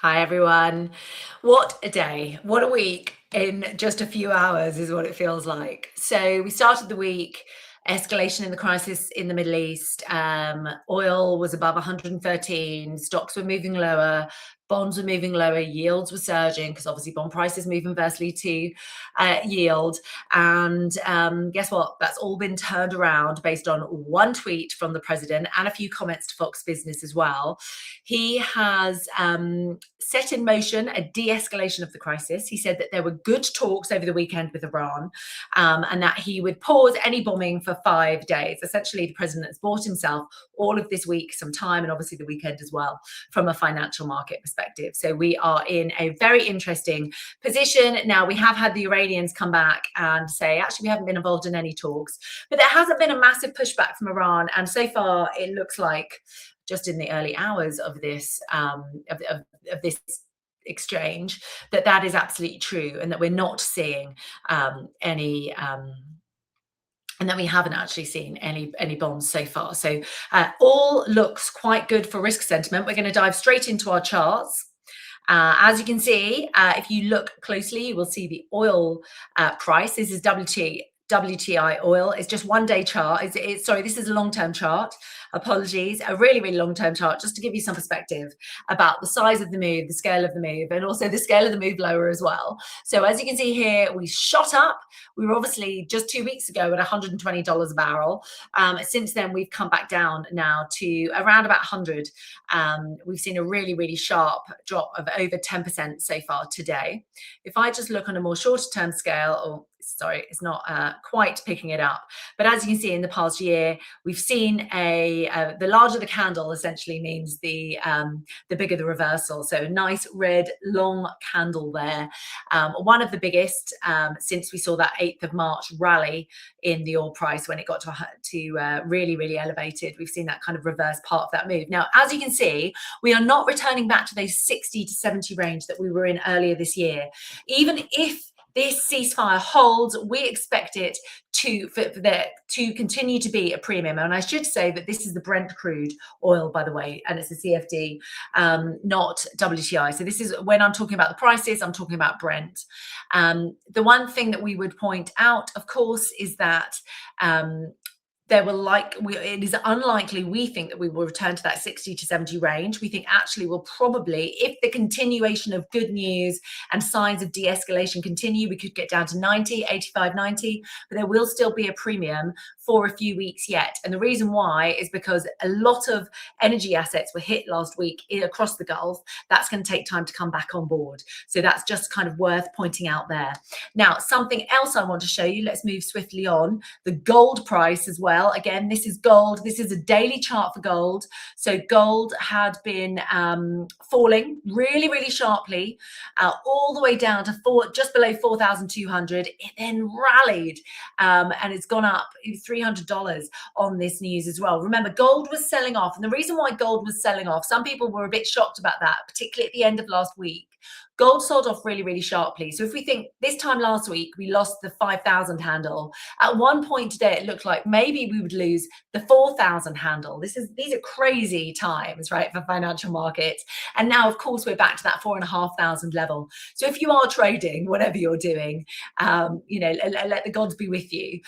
Hi, everyone. What a day. What a week in just a few hours is what it feels like. So, we started the week, escalation in the crisis in the Middle East. Oil was above 113, stocks were moving lower, bonds were moving lower, yields were surging because obviously bond prices move inversely to yield. And guess what? That's all been turned around based on one tweet from the president and a few comments to Fox Business as well. He has set in motion a de-escalation of the crisis. He said that there were good talks over the weekend with Iran, and that he would pause any bombing for 5 days. Essentially, the president has bought himself all of this week some time, and obviously the weekend as well, from a financial market perspective. So we are in a very interesting position. Now, we have had the Iranians come back and say, actually, we haven't been involved in any talks, but there hasn't been a massive pushback from Iran. And so far, it looks like just in the early hours of this of this exchange, that is absolutely true, and that we're not seeing any and that we haven't actually seen any bombs so far. So all looks quite good for risk sentiment. We're going to dive straight into our charts. As you can see, if you look closely, you will see the oil price. This is WTI oil. It's just 1 day chart. Sorry, this is a long-term chart. Apologies, a really, really long-term chart, just to give you some perspective about the size of the move, the scale of the move, and also the scale of the move lower as well. So as you can see here, we shot up. We were obviously just 2 weeks ago at $120 a barrel. Since then, we've come back down now to around about 100. We've seen a really, really sharp drop of over 10% so far today. If I just look on a more shorter term scale, sorry, it's not quite picking it up. But as you can see in the past year, we've seen the larger the candle essentially means the bigger the reversal. So a nice red long candle there. One of the biggest since we saw that 8th of March rally in the oil price when it got to really, really elevated. We've seen that kind of reverse part of that move. Now, as you can see, we are not returning back to those 60 to 70 range that we were in earlier this year. Even if this ceasefire holds, we expect it to continue to be a premium. And I should say that this is the Brent crude oil, by the way, and it's a CFD, not WTI. So this is when I'm talking about the prices, I'm talking about Brent. The one thing that we would point out, of course, is that it is unlikely, we think, that we will return to that 60 to 70 range. We think actually we'll probably, if the continuation of good news and signs of de-escalation continue, we could get down to 90, 85, 90, but there will still be a premium for a few weeks yet. And the reason why is because a lot of energy assets were hit last week across the Gulf. That's going to take time to come back on board. So that's just kind of worth pointing out there. Now, something else I want to show you, let's move swiftly on, the gold price as well. Again, this is gold. This is a daily chart for gold. So gold had been falling really, really sharply, all the way down to just below 4,200. It then rallied, and it's gone up $300 on this news as well. Remember, gold was selling off, and the reason why gold was selling off, some people were a bit shocked about that, particularly at the end of last week. Gold sold off really, really sharply. So if we think this time last week, we lost the 5,000 handle. At one point today, it looked like maybe we would lose the 4,000 handle. These are crazy times, right, for financial markets. And now, of course, we're back to that 4,500 level. So if you are trading, whatever you're doing, let the gods be with you,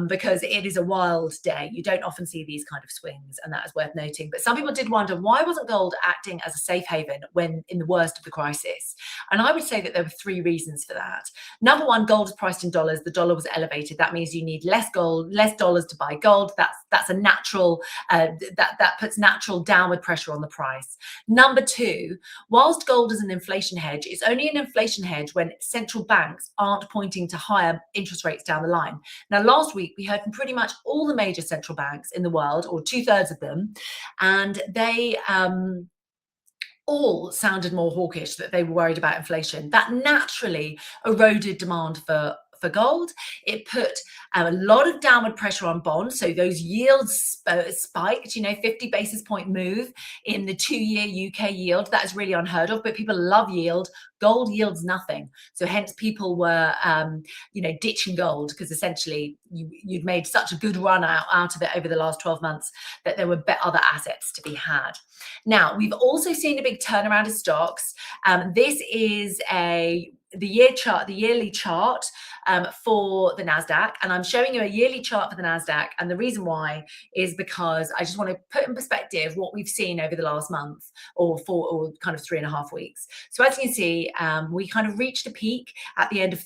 because it is a wild day. You don't often see these kind of swings, and that is worth noting. But some people did wonder, why wasn't gold acting as a safe haven when in the worst of the crisis? And I would say that there were 3 reasons for that. Number one, gold is priced in dollars. The dollar was elevated. That means you need less gold, less dollars to buy gold. That's a natural, that puts natural downward pressure on the price. Number 2, whilst gold is an inflation hedge, it's only an inflation hedge when central banks aren't pointing to higher interest rates down the line. Now, last week, we heard from pretty much all the major central banks in the world, or 2/3 of them, and they all sounded more hawkish, that they were worried about inflation. That naturally eroded demand for for gold. It put a lot of downward pressure on bonds. So those yields spiked, 50 basis point move in the 2-year UK yield. That is really unheard of, but people love yield. Gold yields nothing. So hence people were, ditching gold, because essentially you'd made such a good run out of it over the last 12 months that there were other assets to be had. Now, we've also seen a big turnaround of stocks. This is the yearly chart for the NASDAQ, and I'm showing you a yearly chart for the NASDAQ, and the reason why is because I just want to put in perspective what we've seen over the last month or kind of 3.5 weeks. So as you can see, we kind of reached a peak at the end of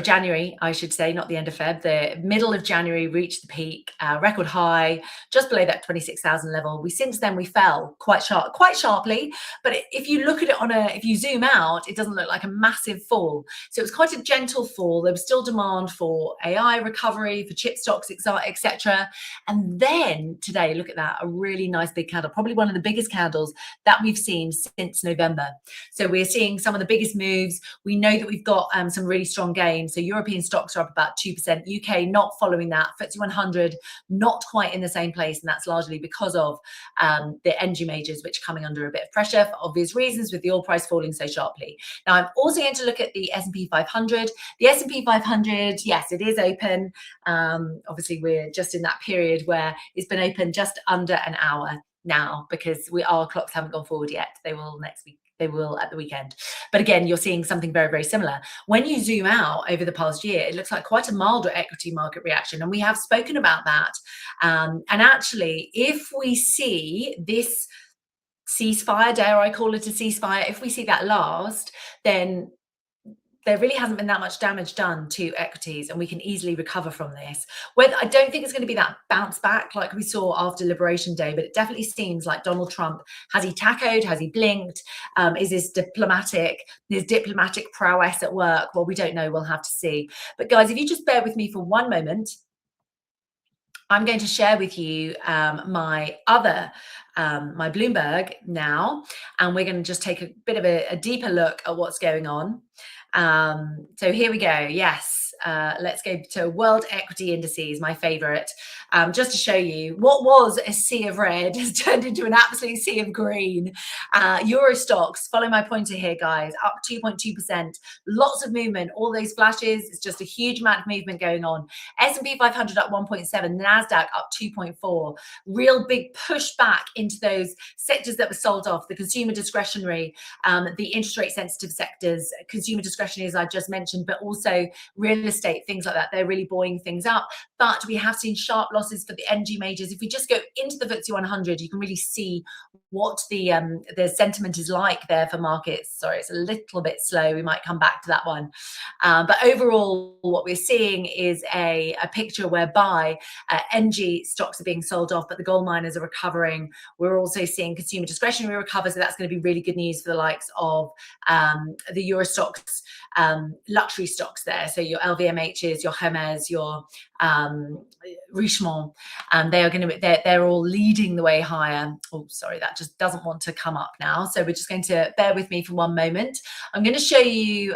January, I should say, not the end of Feb. The middle of January reached the peak, record high, just below that 26,000 level. Since then we fell quite sharply. But if you look at it if you zoom out, it doesn't look like a massive fall. So it was quite a gentle fall. There was still demand for AI recovery, for chip stocks, etc. And then today, look at that, a really nice big candle, probably one of the biggest candles that we've seen since November. So we're seeing some of the biggest moves. We know that we've got some really strong gains. So European stocks are up about 2%, UK not following that, FTSE 100 not quite in the same place, and that's largely because of the energy majors, which are coming under a bit of pressure for obvious reasons, with the oil price falling so sharply. Now I'm also going to look at the S&P 500. The S&P 500, yes, it is open. Obviously we're just in that period where it's been open just under an hour now, because our clocks haven't gone forward yet. They will next week. They will at the weekend. But again, you're seeing something very, very similar. When you zoom out over the past year, it looks like quite a milder equity market reaction. And we have spoken about that. And actually, if we see this ceasefire, dare I call it a ceasefire, if we see that last, then there really hasn't been that much damage done to equities, and we can easily recover from this. I don't think it's going to be that bounce back like we saw after Liberation Day, but it definitely seems like Donald Trump, has he tacoed, has he blinked? Is his diplomatic prowess at work? Well, we don't know. We'll have to see. But guys, if you just bear with me for one moment, I'm going to share with you my Bloomberg now, and we're going to just take a bit of a deeper look at what's going on. So here we go. Yes. Let's go to world equity indices, my favorite, just to show you what was a sea of red has turned into an absolute sea of green. Euro stocks, follow my pointer here, guys, up 2.2%. Lots of movement, all those flashes. It's just a huge amount of movement going on. S&P 500 up 1.7, NASDAQ up 2.4. Real big push back into those sectors that were sold off, the consumer discretionary, the interest rate sensitive sectors, consumer discretionary, as I just mentioned, but also real estate, things like that. They're really buoying things up. But we have seen sharp losses for the energy majors. If we just go into the FTSE 100, you can really see what the sentiment is like there for markets. Sorry, it's a little bit slow. We might come back to that one. But overall, what we're seeing is a picture whereby energy stocks are being sold off, but the gold miners are recovering. We're also seeing consumer discretionary recover, so that's going to be really good news for the likes of the Euro stocks, luxury stocks there. So your LVMHs, your Hermes, your Richemont, they're all leading the way higher. Oh, sorry, that just doesn't want to come up now. So we're just going to bear with me for one moment. I'm going to show you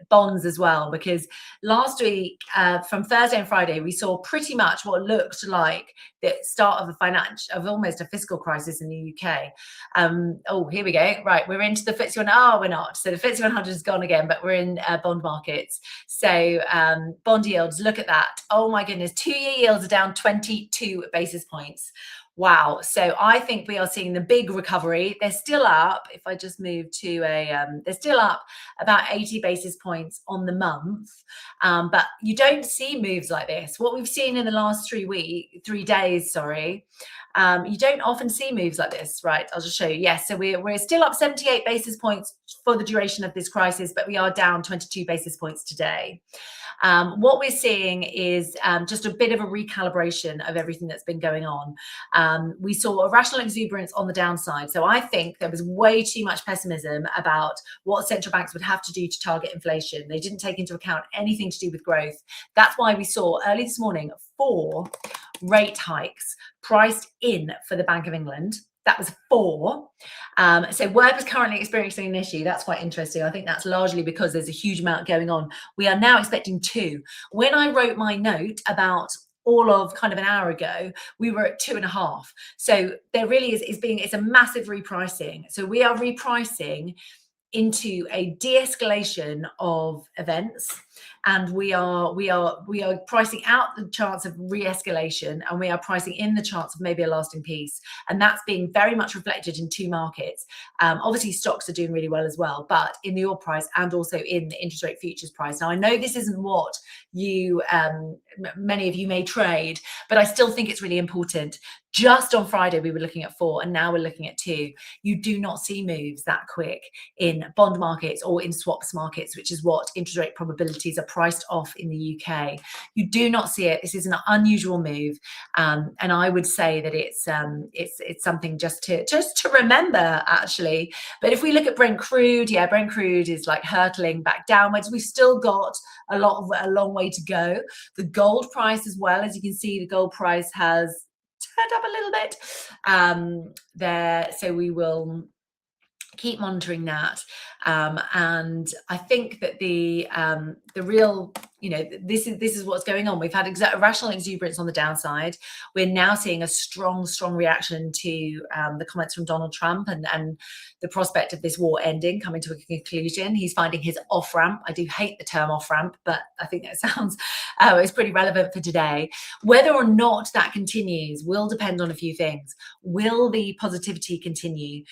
bonds as well, because last week, from Thursday and Friday, we saw pretty much what looked like the start of almost a fiscal crisis in the UK. Oh, here we go. Right, we're into the FTSE 100. Oh, we're not. So the FTSE 100 is gone again, but we're in bond markets. So bond yields, look at that. Oh my goodness, 2-year yields are down 22 basis points. Wow. So I think we are seeing the big recovery. They're still up. If I just move to they're still up about 80 basis points on the month. But you don't see moves like this. What we've seen in the last 3 days, you don't often see moves like this, right? I'll just show you. Yes, so we're still up 78 basis points for the duration of this crisis, but we are down 22 basis points today. What we're seeing is just a bit of a recalibration of everything that's been going on. We saw irrational exuberance on the downside. So I think there was way too much pessimism about what central banks would have to do to target inflation. They didn't take into account anything to do with growth. That's why we saw early this morning 4 rate hikes priced in for the Bank of England. That was 4. So Web is currently experiencing an issue. That's quite interesting. I think that's largely because there's a huge amount going on. We are now expecting 2. When I wrote my note about all of kind of an hour ago, we were at 2.5. So there really it's a massive repricing. So we are repricing into a de-escalation of events, and we are pricing out the chance of re-escalation, and we are pricing in the chance of maybe a lasting peace, and that's being very much reflected in 2 markets. Obviously stocks are doing really well as well, but in the oil price and also in the interest rate futures price. Now I know this isn't what you many of you may trade, but I still think it's really important. Just on Friday we were looking at 4, and now we're looking at 2. You do not see moves that quick in bond markets or in swaps markets, which is what interest rate probabilities are priced off in the UK. You do not see it. This is an unusual move, and I would say that it's something just to remember, actually. But if we look at Brent crude, yeah, Brent crude is like hurtling back downwards. We've still got a long way to go. The gold price as well, as you can see, the gold price has turned up a little bit there, so we will keep monitoring that. And I think that the real, this is what's going on. We've had rational exuberance on the downside. We're now seeing a strong reaction to the comments from Donald Trump and the prospect of this war ending, coming to a conclusion. He's finding his off ramp. I do hate the term off ramp, but I think that sounds it's pretty relevant for today. Whether or not that continues will depend on a few things. Will the positivity continue?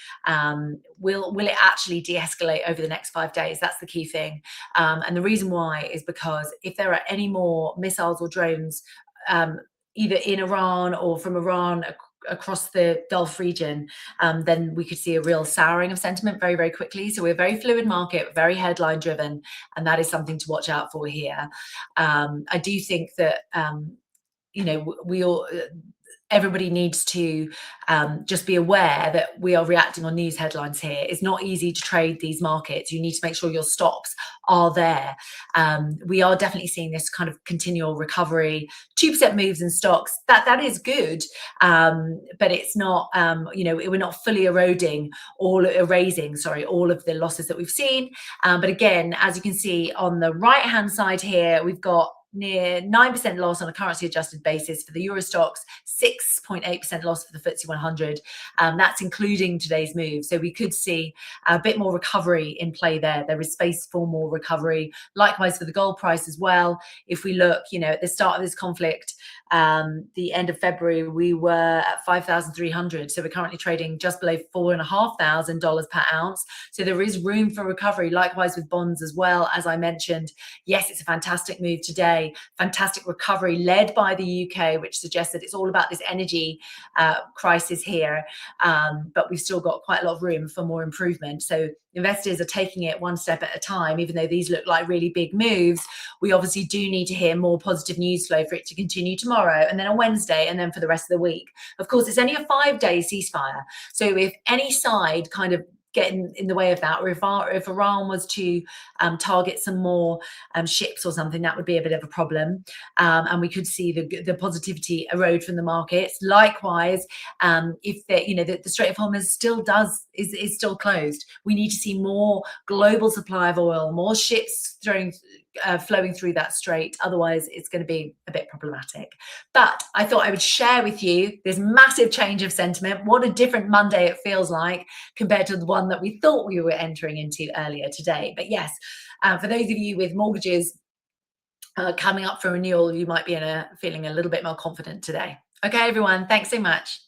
Will it actually de-escalate over the next 5 days? That's the key thing. And the reason why is because if there are any more missiles or drones, either in Iran or from Iran across the Gulf region, then we could see a real souring of sentiment very, very quickly. So we're a very fluid market, very headline driven, and that is something to watch out for here. I do think that, everybody needs to just be aware that we are reacting on news headlines here. It's not easy to trade these markets. You need to make sure your stops are there. We are definitely seeing this kind of continual recovery, 2% moves in stocks. That is good, but it's not, we're not fully erasing all of the losses that we've seen. But again, as you can see on the right-hand side here, we've got near 9% loss on a currency adjusted basis for the Euro stocks, 6.8% loss for the FTSE 100. That's including today's move. So we could see a bit more recovery in play there. There is space for more recovery. Likewise for the gold price as well. If we look, at the start of this conflict, the end of February, we were at 5,300. So we're currently trading just below $4,500 per ounce. So there is room for recovery. Likewise with bonds as well. As I mentioned, yes, it's a fantastic move today. Fantastic recovery led by the UK, which suggests that it's all about this energy crisis here. But we've still got quite a lot of room for more improvement. So investors are taking it one step at a time. Even though these look like really big moves, we obviously do need to hear more positive news flow for it to continue tomorrow, and then on Wednesday, and then for the rest of the week. Of course, it's only a 5-day ceasefire. So if any side kind of get in the way of that, or if Iran was to target some more ships or something, that would be a bit of a problem, and we could see the positivity erode from the markets. Likewise, if the Strait of Hormuz is still closed, we need to see more global supply of oil, more ships flowing through that strait. Otherwise, it's going to be a bit problematic. But I thought I would share with you this massive change of sentiment. What a different Monday it feels like compared to the one that we thought we were entering into earlier today. But yes, for those of you with mortgages coming up for renewal, you might be feeling a little bit more confident today. Okay, everyone, thanks so much.